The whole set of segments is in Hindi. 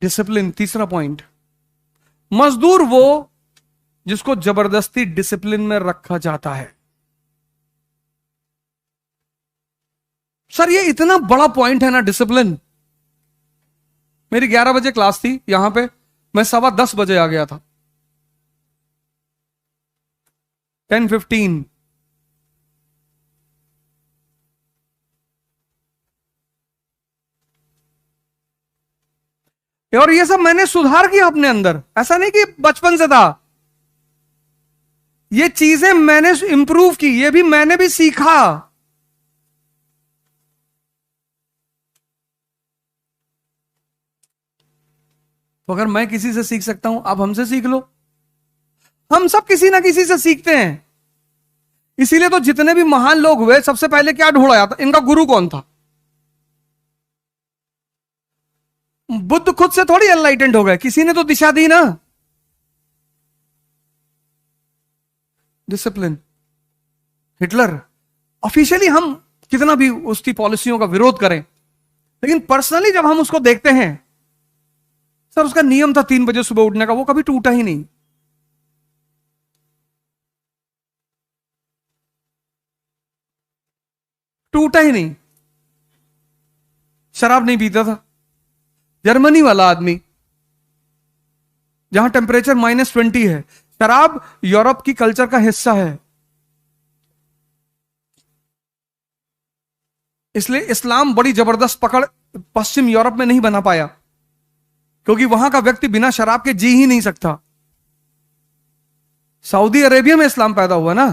डिसिप्लिन, तीसरा पॉइंट। मजदूर वो जिसको जबरदस्ती डिसिप्लिन में रखा जाता है। सर ये इतना बड़ा पॉइंट है ना डिसिप्लिन। मेरी 11 बजे क्लास थी यहां पे, मैं 10:15 बजे आ गया था, 10:15। और ये सब मैंने सुधार किया अपने अंदर, ऐसा नहीं कि बचपन से था। ये चीजें मैंने इंप्रूव की, ये भी मैंने भी सीखा। तो अगर मैं किसी से सीख सकता हूं, आप हमसे सीख लो। हम सब किसी ना किसी से सीखते हैं। इसीलिए तो जितने भी महान लोग हुए, सबसे पहले क्या ढूंढा जाता, इनका गुरु कौन था। बुद्ध खुद से थोड़ी एनलाइटेंड हो गए, किसी ने तो दिशा दी ना। डिसिप्लिन। हिटलर, ऑफिशियली हम कितना भी उसकी पॉलिसियों का विरोध करें, लेकिन पर्सनली जब हम उसको देखते हैं, सर उसका नियम था 3 बजे सुबह उठने का, वो कभी टूटा ही नहीं। टूटा ही नहीं। शराब नहीं पीता था। जर्मनी वाला आदमी, जहां टेम्परेचर -20 है, शराब यूरोप की कल्चर का हिस्सा है। इसलिए इस्लाम बड़ी जबरदस्त पकड़ पश्चिम यूरोप में नहीं बना पाया, क्योंकि वहां का व्यक्ति बिना शराब के जी ही नहीं सकता। सऊदी अरेबिया में इस्लाम पैदा हुआ ना,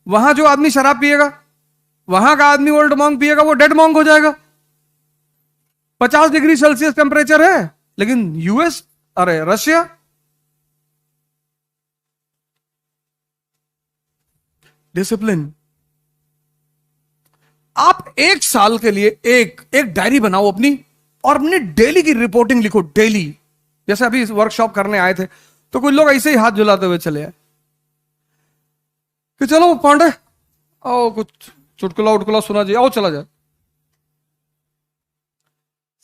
वहां जो आदमी शराब पिएगा, वहां का आदमी ओल्ड मॉन्क पिएगा, वो डेड मॉन्क हो जाएगा। 50 डिग्री सेल्सियस टेम्परेचर है, लेकिन यूएस, अरे रशिया, डिसिप्लिन। आप 1 साल के लिए एक डायरी बनाओ अपनी, और अपनी डेली की रिपोर्टिंग लिखो, डेली। जैसे अभी वर्कशॉप करने आए थे, तो कुछ लोग ऐसे ही हाथ झुलाते हुए चले आए कि चलो पांडे आओ, कुछ चुटकुला उटकुला सुना जाए, आओ चला जाए।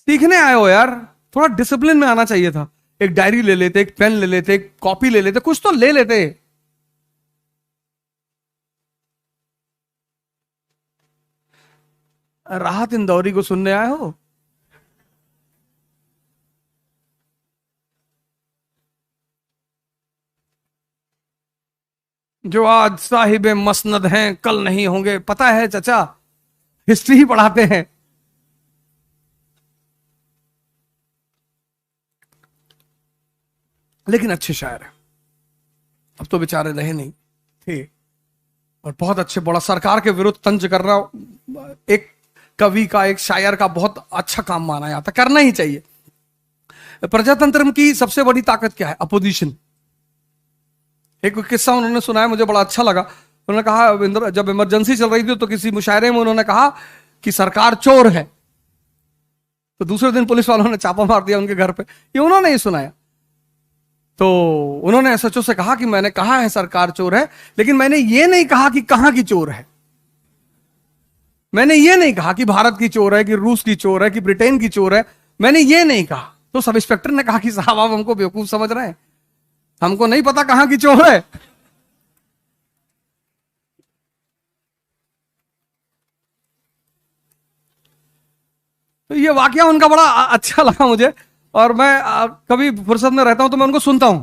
सीखने आए हो यार, थोड़ा डिसिप्लिन में आना चाहिए था। एक डायरी ले लेते, एक पेन ले लेते, एक कॉपी ले लेते, कुछ तो ले लेते। राहत इंदौरी को सुनने आए हो? जो आज साहिब मसनद हैं, कल नहीं होंगे, पता है चचा, हिस्ट्री ही पढ़ाते हैं। लेकिन अच्छे शायर हैं। अब तो बेचारे रहे नहीं, थे। और बहुत अच्छे, बड़ा सरकार के विरुद्ध तंज करना एक कवि का, एक शायर का बहुत अच्छा काम माना जाता, करना ही चाहिए। प्रजातंत्र की सबसे बड़ी ताकत क्या है? अपोजिशन। एक किस्सा उन्होंने सुनाया, मुझे बड़ा अच्छा लगा। उन्होंने कहा, जब इमरजेंसी चल रही थी तो किसी मुशायरे में उन्होंने कहा कि सरकार चोर है, तो दूसरे दिन पुलिस वालों ने छापा मार दिया उनके घर पे। ये उन्होंने ही सुनाया। तो उन्होंने एसएचओ से कहा कि मैंने कहा है सरकार चोर है, लेकिन मैंने ये नहीं कहा कि कहां की चोर है। मैंने ये नहीं कहा कि भारत की चोर है, कि रूस की चोर है, कि ब्रिटेन की चोर है। मैंने ये नहीं कहा। तो सब इंस्पेक्टर ने कहा कि साहब आप हमको बेवकूफ समझ रहे हैं, हमको नहीं पता कहां की चोर है। तो ये वाकया उनका बड़ा अच्छा लगा मुझे। और मैं कभी फुर्सत में रहता हूं तो मैं उनको सुनता हूं।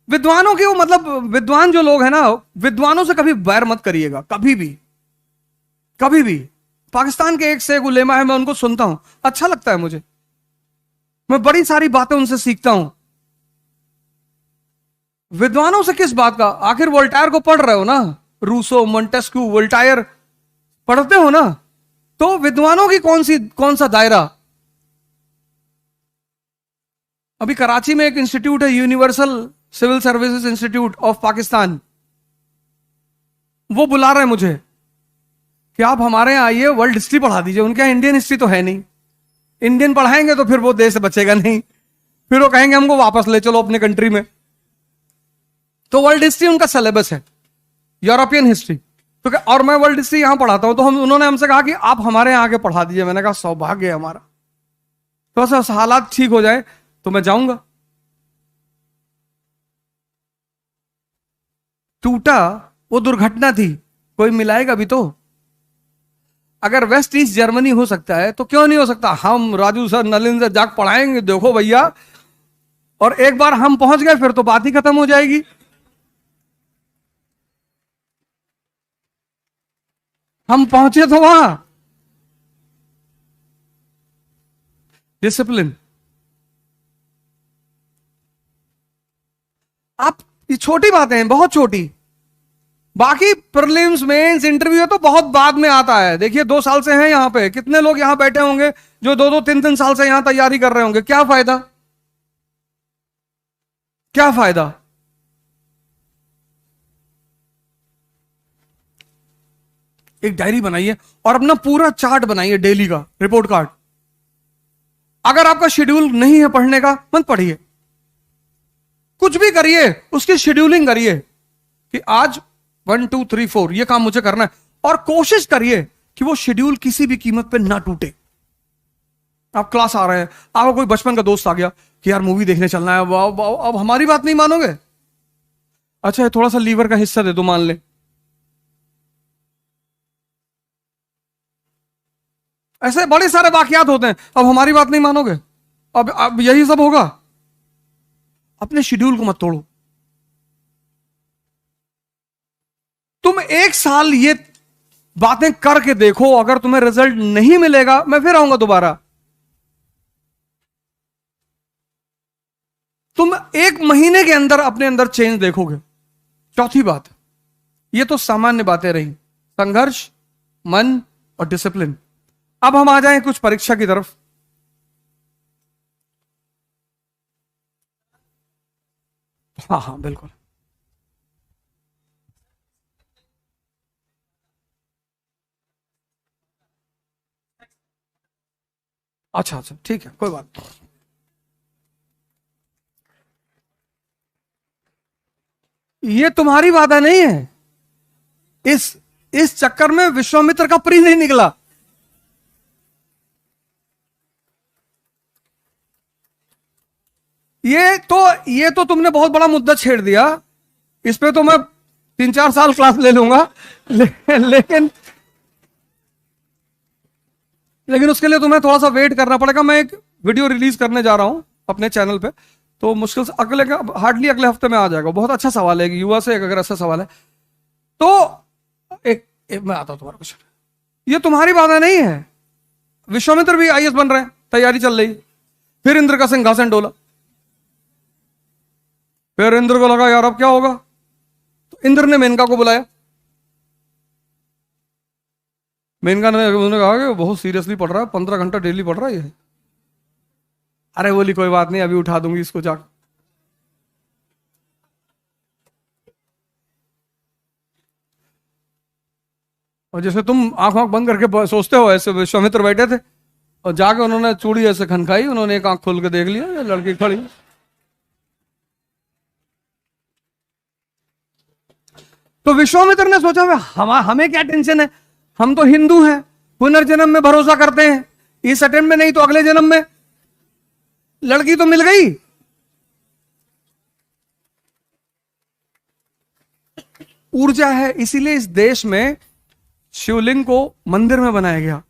विद्वानों के, वो मतलब विद्वान जो लोग हैं ना, विद्वानों से कभी बैर मत करिएगा, कभी भी, कभी भी। पाकिस्तान के एक से एक उलेमा है, मैं उनको सुनता हूं, अच्छा लगता है मुझे। मैं बड़ी सारी बातें उनसे सीखता हूं। विद्वानों से किस बात का? आखिर वोल्टायर को पढ़ रहे हो ना, रूसो, मोंटेस्क्यू, वोल्टायर पढ़ते हो ना, तो विद्वानों की कौन सा दायरा। अभी कराची में एक इंस्टीट्यूट है, universal civil services institute of Pakistan, वो बुला रहे हैं मुझे कि आप हमारे यहां आइए, वर्ल्ड हिस्ट्री पढ़ा दीजिए। उनके यहां इंडियन हिस्ट्री तो है नहीं, इंडियन पढ़ाएंगे तो फिर वो देश बचेगा नहीं, फिर वो कहेंगे हमको वापस ले चलो अपने कंट्री में। तो वर्ल्ड हिस्ट्री उनका सिलेबस है, यूरोपियन हिस्ट्री। तो और मैं वर्ल्ड हिस्ट्री यहां पढ़ाता हूं, तो उन्होंने हमसे कहा कि आप हमारे यहां आके पढ़ा दीजिए। मैंने कहा सौभाग्य है हमारा। थोड़ा सा हालात ठीक हो जाए तो मैं जाऊंगा। टूटा, वो दुर्घटना थी, कोई मिलाएगा भी तो। अगर वेस्ट ईस्ट जर्मनी हो सकता है तो क्यों नहीं हो सकता? हम राजू सर, नलिन सर जाग पढ़ाएंगे, देखो भैया, और एक बार हम पहुंच गए फिर तो बात ही खत्म हो जाएगी। हम पहुंचे तो वहां डिसिप्लिन। आप, ये छोटी बातें हैं, बहुत छोटी। बाकी प्रीलिम्स मेंस इंटरव्यू तो बहुत बाद में आता है। देखिए 2 साल से हैं यहां पे, कितने लोग यहां बैठे होंगे जो 2-2, 3-3 साल से यहां तैयारी कर रहे होंगे। क्या फायदा, क्या फायदा? एक डायरी बनाइए और अपना पूरा चार्ट बनाइए, डेली का रिपोर्ट कार्ड। अगर आपका शेड्यूल नहीं है पढ़ने का, मत पढ़िए। कुछ भी करिए, उसकी शेड्यूलिंग करिए कि आज 1 2 3 4 ये काम मुझे करना है, और कोशिश करिए कि वो शेड्यूल किसी भी कीमत पे ना टूटे। आप क्लास आ रहे हैं, आपको कोई बचपन का दोस्त आ गया कि यार मूवी देखने चलना है, वाह वाह, अब हमारी बात नहीं मानोगे? अच्छा थोड़ा सा लीवर का हिस्सा दे दो, मान ले। ऐसे बड़े सारे वाकयात होते हैं, अब हमारी बात नहीं मानोगे? अब यही सब होगा। अपने शेड्यूल को मत तोड़ो। तुम 1 साल ये बातें करके देखो, अगर तुम्हें रिजल्ट नहीं मिलेगा मैं फिर आऊंगा दोबारा। तुम 1 महीने के अंदर अपने अंदर चेंज देखोगे। चौथी बात, ये तो सामान्य बातें रही, संघर्ष, मन और डिसिप्लिन। अब हम आ जाएं कुछ परीक्षा की तरफ। हाँ हाँ बिल्कुल। अच्छा अच्छा ठीक है, कोई बात नहीं। ये तुम्हारी वादा नहीं है। इस इस चक्कर में विश्वामित्र का प्री नहीं निकला। ये तो तुमने बहुत बड़ा मुद्दा छेड़ दिया। इस पे तो मैं 3-4 साल क्लास ले लूंगा। लेकिन लेकिन उसके लिए तुम्हें थोड़ा सा वेट करना पड़ेगा। मैं एक वीडियो रिलीज करने जा रहा हूं अपने चैनल पे, तो मुश्किल से हार्डली अगले हफ्ते में आ जाएगा। बहुत अच्छा सवाल है, युवा से अगर ऐसा सवाल है तो मैं आता हूं तुम्हारा क्वेश्चन। ये तुम्हारी बाधा नहीं है। विश्वामित्र भी आईएएस बन रहे हैं, तैयारी चल रही। फिर इंद्र का सिंहासन डोला, फिर इंद्र को लगा यार अब क्या होगा, तो इंद्र ने मेनका को बुलाया। मेनका ने उन्होंने कहा कि बहुत सीरियसली पढ़ रहा है, 15 घंटा डेली पढ़ रहा है ये। अरे बोली कोई बात नहीं, अभी उठा दूंगी इसको जाकर। और जैसे तुम आंख आंख बंद करके सोचते हो, ऐसे विश्वामित्र बैठे थे और जाके उन्होंने चूड़ी ऐसे खनखाई, उन्होंने एक आंख खोल के देख लिया, ये लड़की खड़ी। तो विश्वामित्र ने सोचा हमें क्या टेंशन है, हम तो हिंदू हैं, पुनर्जन्म में भरोसा करते हैं, इस अटेम्प्ट में नहीं तो अगले जन्म में। लड़की तो मिल गई। ऊर्जा है, इसीलिए इस देश में शिवलिंग को मंदिर में बनाया गया।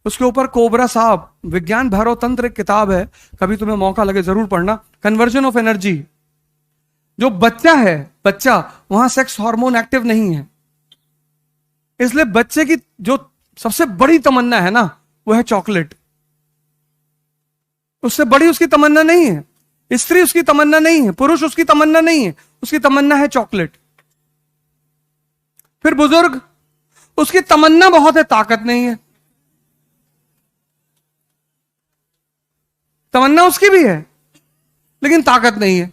उसके ऊपर कोबरा साहब, विज्ञान भैरव तंत्र एक किताब है, कभी तुम्हें मौका लगे जरूर पढ़ना। Conversion of energy. जो बच्चा है, बच्चा, वहां सेक्स हार्मोन एक्टिव नहीं है, इसलिए बच्चे की जो सबसे बड़ी तमन्ना है ना, वो है चॉकलेट। उससे बड़ी उसकी तमन्ना नहीं है, स्त्री उसकी तमन्ना नहीं है, पुरुष उसकी तमन्ना नहीं है, उसकी तमन्ना है चॉकलेट। फिर बुजुर्ग, उसकी तमन्ना बहुत है, ताकत नहीं है। तमन्ना उसकी भी है लेकिन ताकत नहीं है।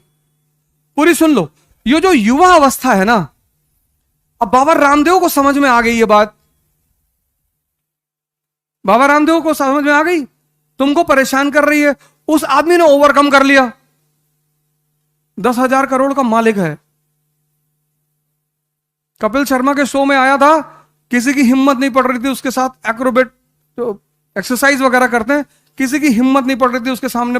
पूरी सुन लो, ये जो युवा अवस्था है ना, अब बाबा रामदेव को समझ में आ गई ये बात। बाबा रामदेव को समझ में आ गई, तुमको परेशान कर रही है। उस आदमी ने ओवरकम कर लिया, 10,000 करोड़ का मालिक है। कपिल शर्मा के शो में आया था, किसी की हिम्मत नहीं पड़ रही थी उसके साथ एक्रोबेट तो एक्सरसाइज वगैरह करते हैं, किसी की हिम्मत नहीं पड़ रही थी उसके सामने